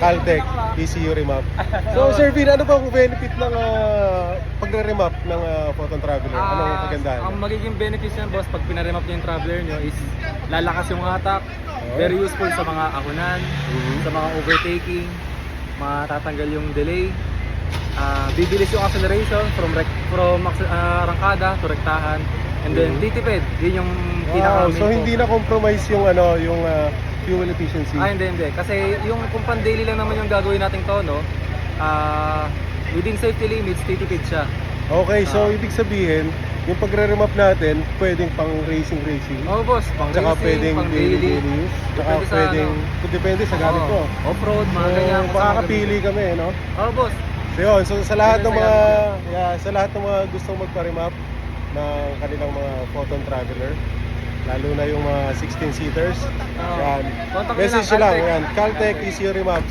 Caltech ECU remap. So Sir Vin, ano ba ang benefit ng pagre-remap ng Photon Traveler? Anong kagandahan? Ang magiging benefits yan, boss, pag pinaremap niyo yung Traveler nyo is lalakas yung hatak. Very useful sa mga akunan, sa mga overtaking, matatanggal yung delay. Bibilis yung acceleration from rangkada to rektahan. And then titipid, yun yung Wow, pinaka-main so ko. hindi na compromise yung yung fuel efficiency. Hindi. Kasi yung kung pan-daily lang naman yung gagawin nating tono, within safety limits, titipid siya. Okay, so ibig sabihin, yung pagre-remap natin, pwedeng pang racing. Oh, boss, pang Tsaka racing, pwedeng pang daily daily. use. Tsaka Depende sa pwedeng, depende sa gamit mo. Off-road, mga So, ganyan. makakapili kami, no? Oh, boss. So yun, so sa lahat ng Depende mga sa sa lahat ng mga gustong magpa-remap ng kanilang mga Photon Traveler, lalo na yung mga 16-seaters, yan. Contact nyo Message lang, nyo lang, Caltech. yan. Caltech ECU Remap.